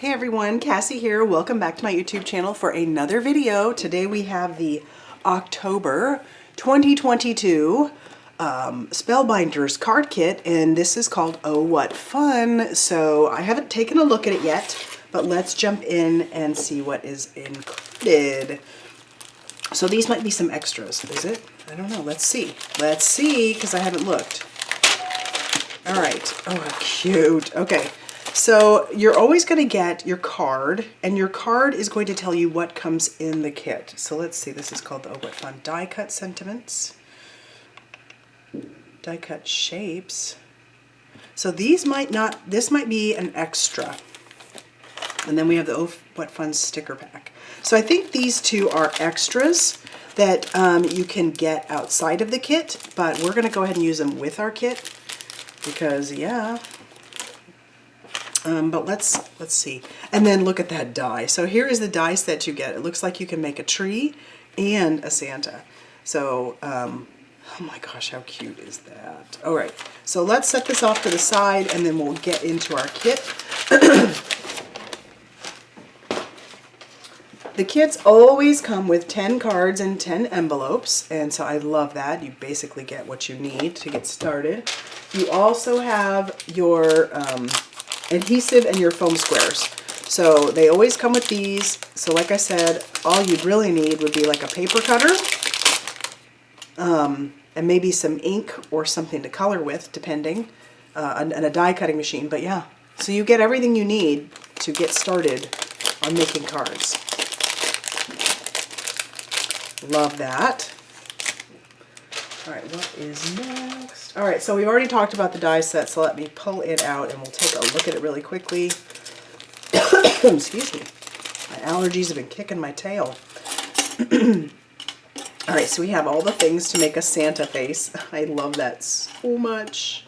Hey everyone, Cassie here. Welcome back to my YouTube channel for another video. Today we have the October 2022 Spellbinders Card Kit, and this is called Oh What Fun. So I haven't taken a look at it yet, but let's jump in and see what is included. So these might be some extras, is it? I don't know. Let's see. Let's see, because I haven't looked. All right. Oh, how cute. Okay. So you're always going to get your card, and your card is going to tell you what comes in the kit. So let's see, this is called the Oh What Fun Die Cut Sentiments, Die Cut Shapes. So these might not, this might be an extra. And then we have the Oh What Fun sticker pack. So I think these two are extras that you can get outside of the kit, but we're going to go ahead and use them with our kit because, yeah. But let's see. And then look at that die. So here is the die set you get. It looks like you can make a tree and a Santa. So, oh my gosh, how cute is that? All right, so let's set this off to the side and then we'll get into our kit. The kits always come with 10 cards and 10 envelopes, and so I love that. You basically get what you need to get started. You also have your adhesive and your foam squares. So they always come with these. So like I said, all you'd really need would be like a paper cutter and maybe some ink or something to color with, depending, and a die cutting machine. But yeah, so you get everything you need to get started on making cards. Love that. All right, what is next? All right, so we already talked about the die set, so let me pull it out and we'll take a look at it really quickly. Excuse me. My allergies have been kicking my tail. All right, so we have all the things to make a Santa face. I love that so much.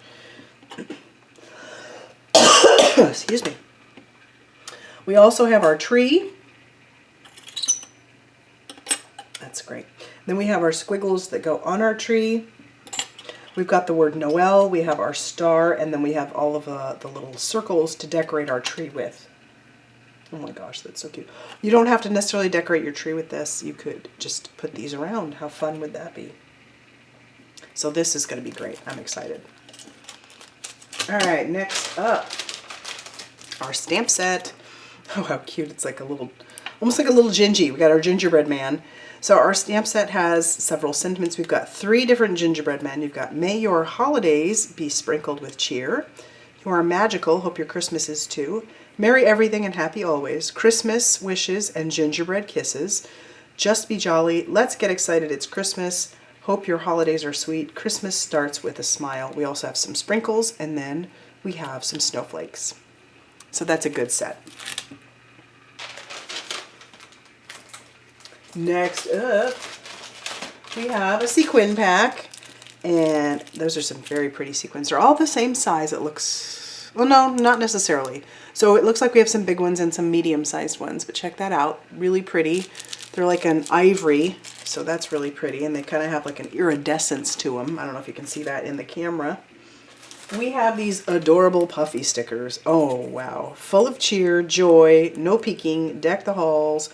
Excuse me. We also have our tree. That's great. Then we have our squiggles that go on our tree. We've got the word Noel, we have our star, and then we have all of the little circles to decorate our tree with. Oh my gosh, that's so cute. You don't have to necessarily decorate your tree with this. You could just put these around. How fun would that be? So this is going to be great. I'm excited. All right, next up, our stamp set. Oh, how cute. It's like a little, almost like a little Gingy. We got our Gingerbread Man. So our stamp set has several sentiments. We've got 3 different gingerbread men. You've got May your holidays be sprinkled with cheer. You are magical. Hope your Christmas is too. Merry everything and happy always. Christmas wishes and gingerbread kisses. Just be jolly. Let's get excited. It's Christmas. Hope your holidays are sweet. Christmas starts with a smile. We also have some sprinkles, and then we have some snowflakes. So that's a good set. Next up, we have a sequin pack, and those are some very pretty sequins. They're all the same size, it looks, well no, not necessarily. So it looks like we have some big ones and some medium-sized ones, but check that out, really pretty. They're like an ivory, so that's really pretty, and they kind of have like an iridescence to them. I don't know if you can see that in the camera. We have these adorable puffy stickers. Oh wow, full of cheer, joy, no peeking, deck the halls,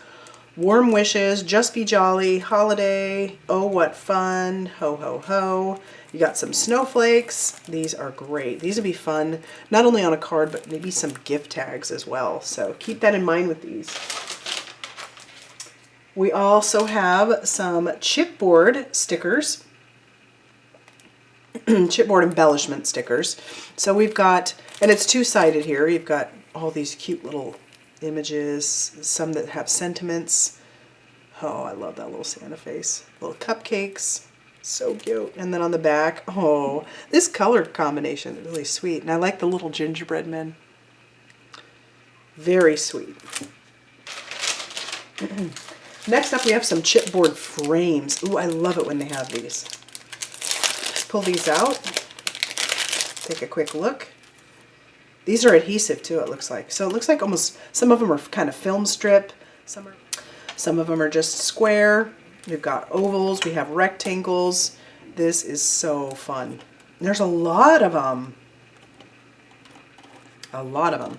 warm wishes, just be jolly, holiday, oh what fun, ho ho ho. You got some snowflakes. These are great. These would be fun, not only on a card, but maybe some gift tags as well. So keep that in mind with these. We also have some chipboard stickers, chipboard embellishment stickers. So we've got, and it's two-sided here. You've got all these cute little images, some that have sentiments. Oh, I love that little Santa face. Little cupcakes, so cute. And then on the back, oh, this color combination is really sweet. And I like the little gingerbread men. Very sweet. Next up, we have some chipboard frames. Ooh, I love it when they have these. Pull these out. Take a quick look. These are adhesive too, it looks like. So it looks like almost, some of them are kind of film strip, some of them are just square. We've got ovals, we have rectangles. This is so fun. There's a lot of them. A lot of them.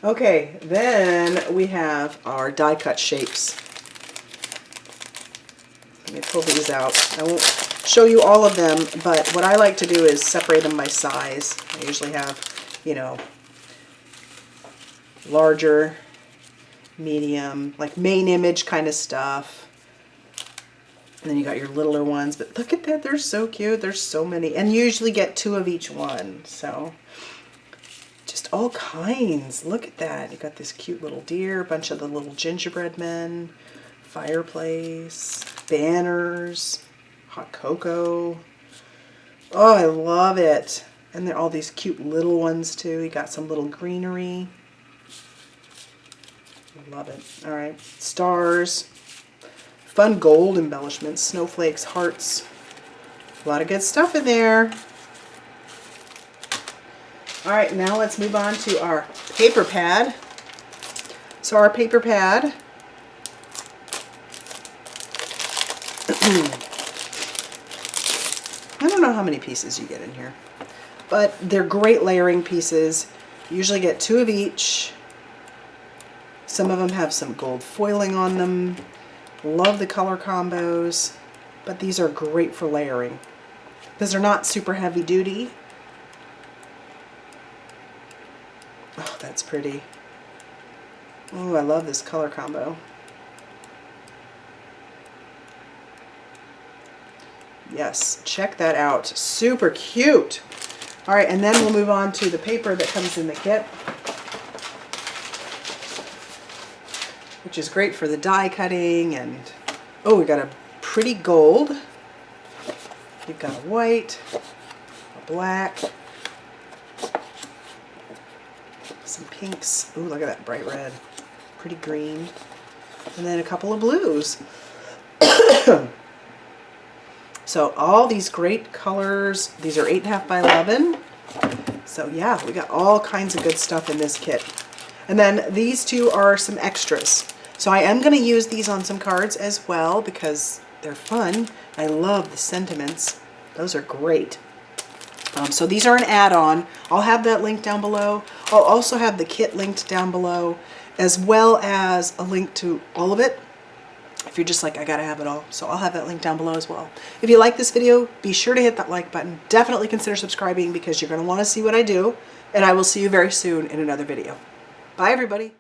Okay, then we have our die cut shapes. Let me pull these out. I won't show you all of them, but what I like to do is separate them by size. I usually have, you know, larger, medium, like main image kind of stuff. And then you got your littler ones, but look at that, they're so cute. There's so many, and you usually get 2 of each one, so just all kinds. Look at that. You got this cute little deer, a bunch of the little gingerbread men, fireplace, banners, hot cocoa. Oh, I love it. And there are all these cute little ones too. You got some little greenery. I love it. All right, stars, fun gold embellishments, snowflakes, hearts. A lot of good stuff in there. All right, now let's move on to our paper pad. So our paper pad, I don't know how many pieces you get in here, but they're great layering pieces. You usually get 2 of each. Some of them have some gold foiling on them. Love the color combos, but these are great for layering because they're not super heavy duty. Oh, that's pretty. Oh, I love this color combo. Yes, check that out. Super cute. All right, and then we'll move on to the paper that comes in the kit, which is great for the die cutting. And oh, we got a pretty gold. You've got a white, a black, some pinks. Ooh, look at that bright red. Pretty green. And then a couple of blues. So all these great colors. These are 8.5 by 11. So yeah, we got all kinds of good stuff in this kit. And then these 2 are some extras. So I am going to use these on some cards as well because they're fun. I love the sentiments. Those are great. So these are an add-on. I'll have that link down below. I'll also have the kit linked down below, as well as a link to all of it if you're just like, I gotta have it all. So I'll have that link down below as well. If you like this video, be sure to hit that like button. Definitely consider subscribing because you're going to want to see what I do, and I will see you very soon in another video. Bye everybody.